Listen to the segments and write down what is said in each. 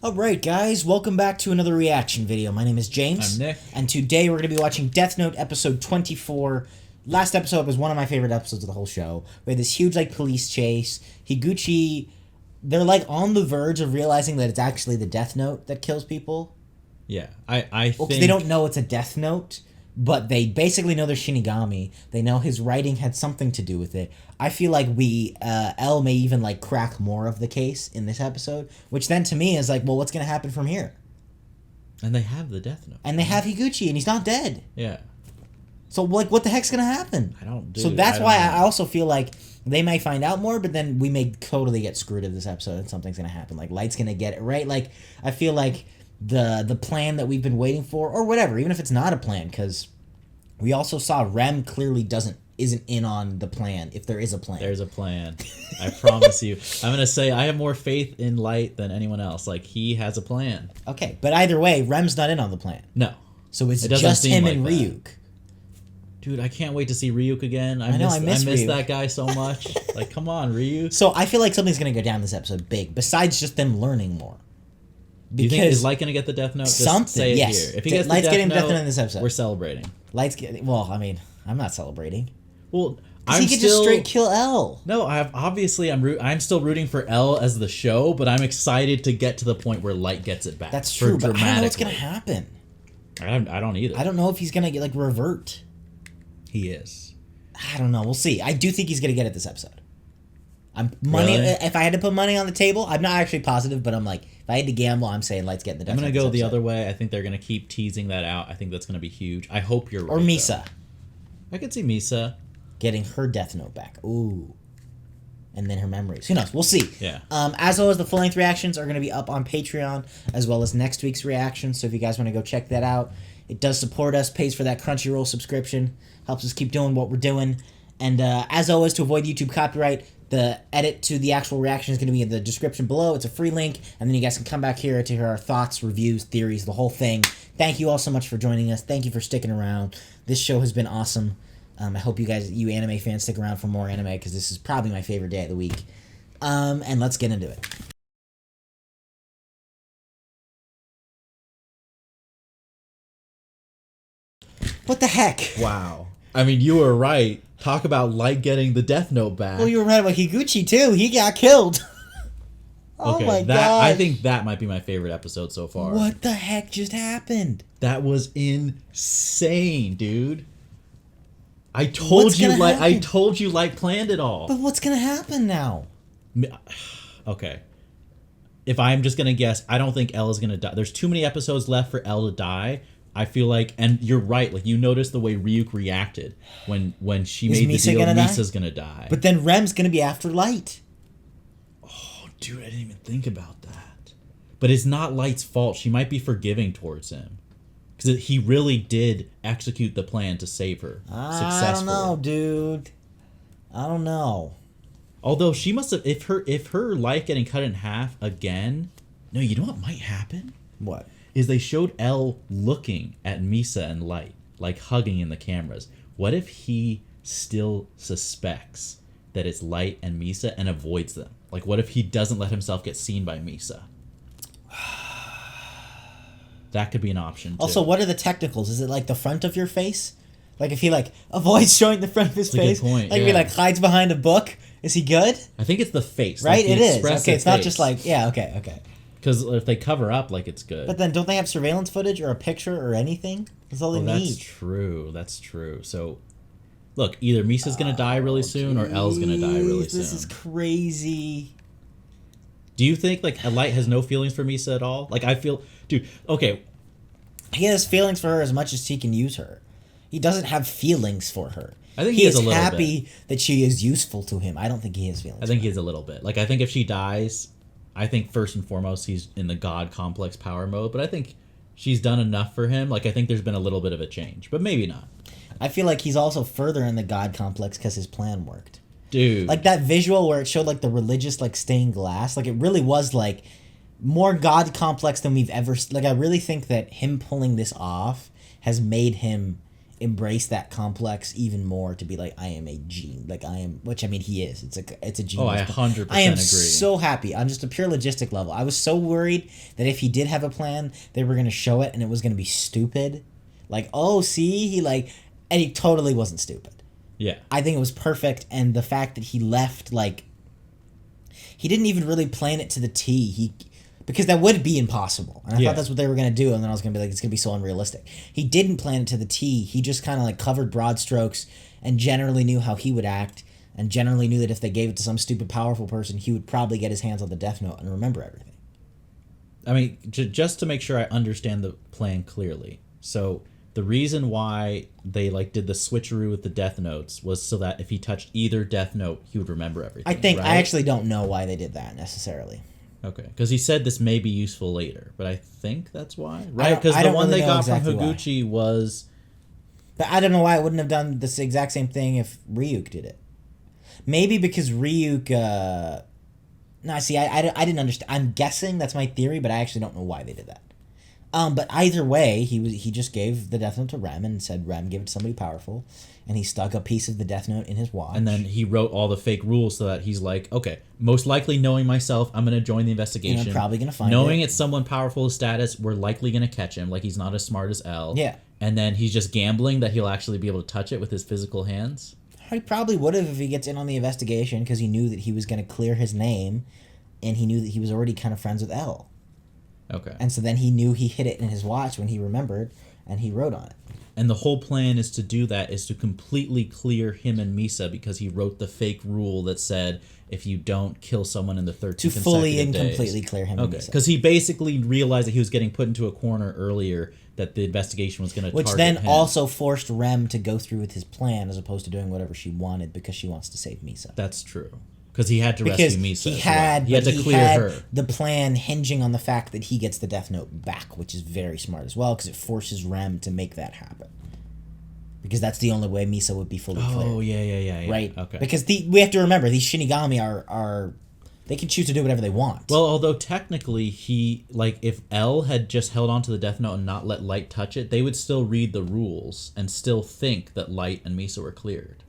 Alright guys, welcome back to another reaction video. My name is James. I'm Nick. And today we're going to be watching Death Note episode 24. Last episode was one of my favorite episodes of the whole show. We had this huge police chase. Higuchi, they're on the verge of realizing that it's actually the Death Note that kills people. Yeah, I think... They don't know it's a Death Note, but they basically know they're Shinigami. They know his writing had something to do with it. I feel like L may even crack more of the case in this episode, which then to me is well, what's going to happen from here? And they have the Death Note. And they have Higuchi, and he's not dead. Yeah. So what the heck's going to happen? So that's why I also feel like they may find out more, but then we may totally get screwed in this episode and something's going to happen. Light's going to get it right. I feel like the plan that we've been waiting for, or whatever, even if it's not a plan, because we also saw Rem clearly isn't in on the plan, if there is a plan. There's a plan. I promise you. I'm going to say I have more faith in Light than anyone else. He has a plan. Okay, but either way, Rem's not in on the plan. No. So it's just him and Ryuk. Dude, I can't wait to see Ryuk again. I miss that guy so much. Come on, Ryuk. So I feel like something's going to go down this episode big, besides just them learning more. Do you think is Light going to get the Death Note? Something, say it yes. Here. If he gets Light's the getting Death Note in this episode. We're celebrating. Well, I mean, I'm not celebrating. Well, he could just straight kill L. No, I'm still rooting for L as the show, but I'm excited to get to the point where Light gets it back. That's true, but I don't know what's going to happen. I don't either. I don't know if he's going to get revert. He is. I don't know. We'll see. I do think he's going to get it this episode. Really? If I had to put money on the table, I'm not actually positive, but I'm if I had to gamble, I'm saying Light's getting the Death Note. I'm going to go the other way. I think they're going to keep teasing that out. I think that's going to be huge. I hope you're right. Or Misa. I could see Misa getting her Death Note back. Ooh. And then her memories. Who knows? We'll see. Yeah. As always, the full-length reactions are going to be up on Patreon, as well as next week's reactions. So if you guys want to go check that out, it does support us, pays for that Crunchyroll subscription, helps us keep doing what we're doing. And as always, to avoid YouTube copyright, the edit to the actual reaction is going to be in the description below. It's a free link, and then you guys can come back here to hear our thoughts, reviews, theories, the whole thing. Thank you all so much for joining us. Thank you for sticking around. This show has been awesome. I hope you anime fans, stick around for more anime, because this is probably my favorite day of the week. And let's get into it. What the heck? Wow. I mean, you were right. Talk about Light getting the Death Note back. Well, you were right about Higuchi, too. He got killed. Oh okay, my god. I think that might be my favorite episode so far. What the heck just happened? That was insane, dude. I told you Light planned it all. But what's gonna happen now? Okay. If I'm just gonna guess, I don't think L is gonna die. There's too many episodes left for L to die. I feel and you're right, you noticed the way Ryuk reacted when she made the deal Misa's gonna die. But then Rem's gonna be after Light. Oh, dude, I didn't even think about that. But it's not Light's fault. She might be forgiving towards him. Because he really did execute the plan to save her successfully. I don't know, dude. I don't know. Although she must have, if her life getting cut in half again, no, you know what might happen? What? Is they showed L looking at Misa and Light, hugging in the cameras. What if he still suspects that it's Light and Misa and avoids them? What if he doesn't let himself get seen by Misa? That could be an option, too. Also, what are the technicals? Is it the front of your face? If he avoids showing the front of his face? That's a good point, If he hides behind a book? Is he good? I think it's the face. Right, it is. Okay, it's not just yeah, okay. Because if they cover up, it's good. But then don't they have surveillance footage or a picture or anything? That's all they need. That's true. So, look, either Misa's going to die really soon or L's going to die really soon. This is crazy. Do you think, Light has no feelings for Misa at all? I feel... Dude, okay. He has feelings for her as much as he can use her. He doesn't have feelings for her. I think he has a little bit. He is happy that she is useful to him. I don't think he has feelings. I think he has a little bit. I think if she dies, I think first and foremost he's in the God complex power mode. But I think she's done enough for him. I think there's been a little bit of a change, but maybe not. I feel like he's also further in the God complex because his plan worked. Dude. That visual where it showed the religious stained glass. It really was more God complex than we've ever... I really think that him pulling this off has made him embrace that complex even more, to be like, I am a gene, like I am, which I mean he is. It's a genius. Oh, I 100% I am agree. so happy. I'm just a pure logistic level. I was so worried that if he did have a plan, they were gonna show it and it was gonna be stupid. Like, oh, see, and he totally wasn't stupid. Yeah. I think it was perfect, and the fact that he left, like, he didn't even really plan it to the T. Because that would be impossible. And I thought that's what they were going to do, and then I was going to be like, it's going to be so unrealistic. He didn't plan it to the T. He just kind of like covered broad strokes and generally knew how he would act, and generally knew that if they gave it to some stupid powerful person, he would probably get his hands on the Death Note and remember everything. I mean, just to make sure I understand the plan clearly. So the reason why they like did the switcheroo with the Death Notes was so that if he touched either Death Note, he would remember everything. I actually don't know why they did that necessarily. Okay, because he said this may be useful later, but I think that's why, right? Because the one really they know got exactly from Higuchi was. But I don't know why it wouldn't have done this exact same thing if Ryuk did it. Maybe because Ryuk. No, see, I didn't understand. I'm guessing that's my theory, but I actually don't know why they did that. But either way, he just gave the Death Note to Rem and said, Rem, give it to somebody powerful. And he stuck a piece of the Death Note in his watch. And then he wrote all the fake rules so that he's like, okay, most likely knowing myself, I'm going to join the investigation. And I'm probably going to find knowing it. it's someone powerful status, we're likely going to catch him. Like, he's not as smart as L. Yeah. And then he's just gambling that he'll actually be able to touch it with his physical hands. He probably would have if he gets in on the investigation, because he knew that he was going to clear his name, and he knew that he was already kind of friends with L. Okay. And so then he knew he hid it in his watch when he remembered, and he wrote on it. And the whole plan is to do that, is to completely clear him and Misa, because he wrote the fake rule that said if you don't kill someone in the 13 To fully and days, completely clear him and Okay, Misa. because he basically realized that he was getting put into a corner earlier, that the investigation was going to target Which then him. also forced Rem to go through with his plan as opposed to doing whatever she wanted because she wants to save Misa. That's true. Because he had to Because rescue Misa. he had to clear her. the plan hinging on the fact that he gets the Death Note back, which is very smart as well, because it forces Rem to make that happen. Because that's the only way Misa would be fully clear. Oh, yeah. Right? Okay. Because we have to remember, these Shinigami are they can choose to do whatever they want. Well, although technically if L had just held on to the Death Note and not let Light touch it, they would still read the rules and still think that Light and Misa were cleared.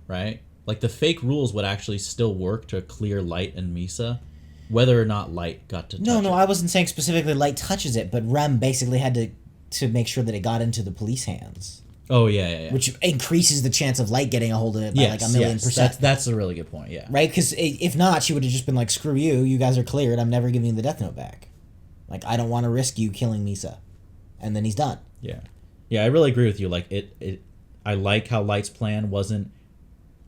Right? Like, the fake rules would actually still work to clear Light and Misa, whether or not Light got to touch it. No, I wasn't saying specifically Light touches it, but Rem basically had to make sure that it got into the police hands. Oh, yeah. Which increases the chance of Light getting a hold of it by like a million percent. That's a really good point, yeah. Right? Because if not, she would have just been like, screw you, you guys are cleared, I'm never giving you the Death Note back. Like, I don't want to risk you killing Misa. And then he's done. Yeah. Yeah, I really agree with you. Like, I like how Light's plan wasn't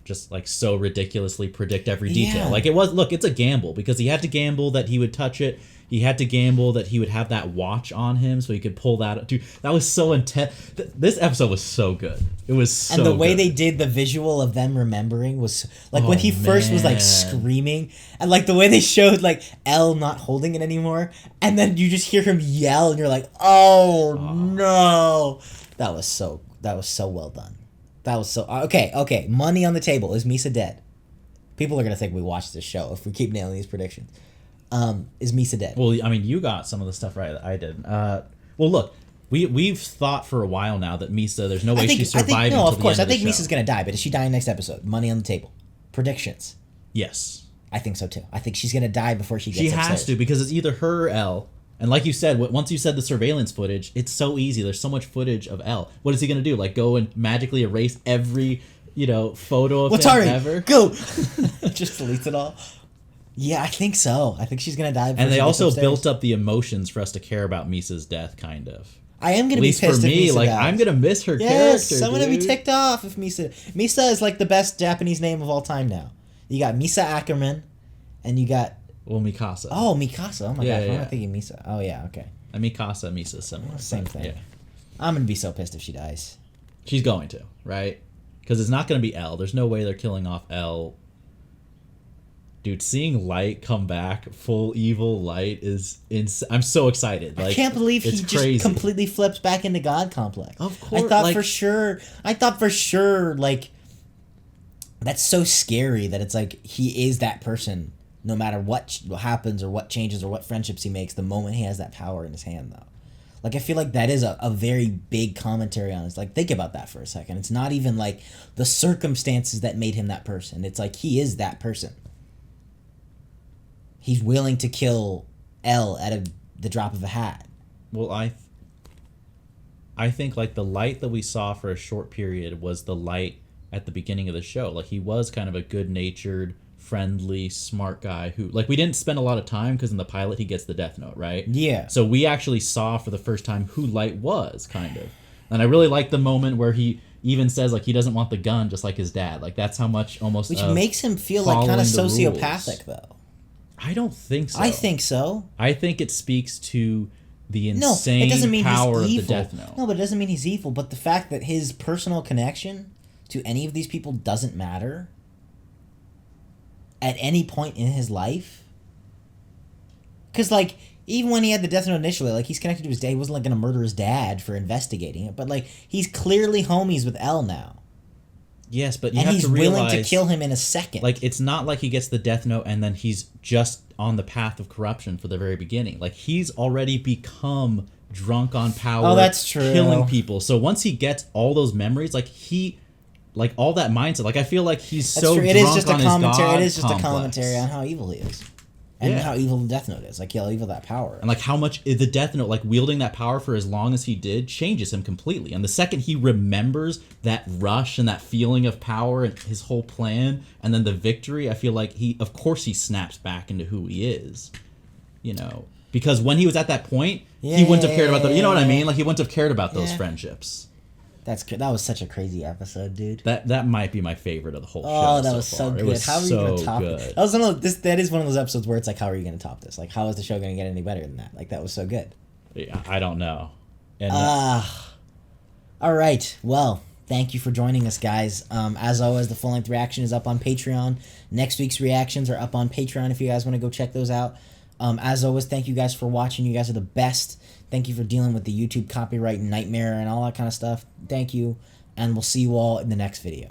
just like so ridiculously predict every detail. Yeah. Like, it's a gamble, because he had to gamble that he would touch it. He had to gamble that he would have that watch on him so he could pull that. Dude, that was so intense. This episode was so good. It was so good. And the way they did the visual of them remembering was like when he first was like screaming, and like the way they showed like L not holding it anymore, and then you just hear him yell and you're like, oh no. That was so well done. That was so okay. Money on the table. Is Misa dead? People are gonna think we watched this show if we keep nailing these predictions. Is Misa dead? Well, I mean, you got some of the stuff right that I did. Well, look, we've thought for a while now that Misa, there's no way she's surviving. No, of course. I the think end of the show. Misa's gonna die, but is she dying next episode? Money on the table. Predictions. Yes. I think so too. I think she's gonna die before she gets She upstairs. has to, because it's either her or L. And like you said, once you said the surveillance footage, it's so easy. There's so much footage of L. What is he gonna do? Like, go and magically erase every photo of him ever? Go. Just deletes it all. Yeah, I think so. I think she's gonna die. And they also built up the emotions for us to care about Misa's death, kind of. I am gonna be pissed at least for me. If Misa Like, dies. I'm gonna miss her yes, character. I'm gonna be ticked off if Misa. Misa is like the best Japanese name of all time now. You got Misa Ackerman, and you got Mikasa. Oh, Mikasa. Oh my Yeah, gosh, why am I yeah. thinking Misa? Oh yeah, okay. Mikasa, Misa, similar. Same but, thing. Yeah. I'm gonna be so pissed if she dies. She's going to, right? Because it's not going to be L. There's no way they're killing off L. Dude, seeing Light come back, full evil Light, is I'm so excited. Like, I can't believe he it's just crazy. completely flips back into God Complex. Of course, I thought like- for sure, like, that's so scary that it's like he is that person no matter what happens or what changes or what friendships he makes the moment he has that power in his hand, though. Like, I feel like that is a very big commentary on it. Like, think about that for a second. It's not even like the circumstances that made him that person. It's like he is that person. He's willing to kill Elle at the drop of a hat. Well, I think like the light that we saw for a short period was the light at the beginning of the show. Like, he was kind of a good-natured, friendly, smart guy who, like, we didn't spend a lot of time because in the pilot he gets the death note, right? Yeah. So we actually saw for the first time who Light was, kind of. And I really like the moment where he even says, like, he doesn't want the gun just like his dad. Like, that's how much almost Which makes him feel like kind of sociopathic, though. I don't think so. I think so. I think it speaks to the insane it doesn't mean power he's evil. of the death note. No, but it doesn't mean he's evil. But the fact that his personal connection to any of these people doesn't matter at any point in his life. Because, like, even when he had the death note initially, like, he's connected to his dad. He wasn't, like, going to murder his dad for investigating it. But, like, he's clearly homies with Elle now. Yes, but you have to realize... And he's willing to kill him in a second. Like, it's not like he gets the death note and then he's just on the path of corruption for the very beginning. Like, he's already become drunk on power. Oh, that's true. Killing people. So once he gets all those memories, like, like, all that mindset, like, I feel like he's That's so true. drunk It is just on a his commentary. God It is just complex. a commentary on how evil he is. And Yeah. how evil the Death Note is. Like, how evil that power is. And, like, how much the Death Note, like, wielding that power for as long as he did, changes him completely. And the second he remembers that rush and that feeling of power and his whole plan, and then the victory, I feel like of course he snaps back into who he is. You know? Because when he was at that point, he wouldn't have cared about you know what I mean? Like, he wouldn't have cared about those friendships. That was such a crazy episode, dude. That might be my favorite of the whole show. Oh, that was so good. Was how are you so gonna top good. it? That is one of those episodes where it's like, how are you gonna top this? Like, how is the show gonna get any better than that? Like, that was so good. Yeah, I don't know. And all right. Well, thank you for joining us, guys. As always, the full-length reaction is up on Patreon. Next week's reactions are up on Patreon if you guys want to go check those out. As always, thank you guys for watching. You guys are the best. Thank you for dealing with the YouTube copyright nightmare and all that kind of stuff. Thank you, and we'll see you all in the next video.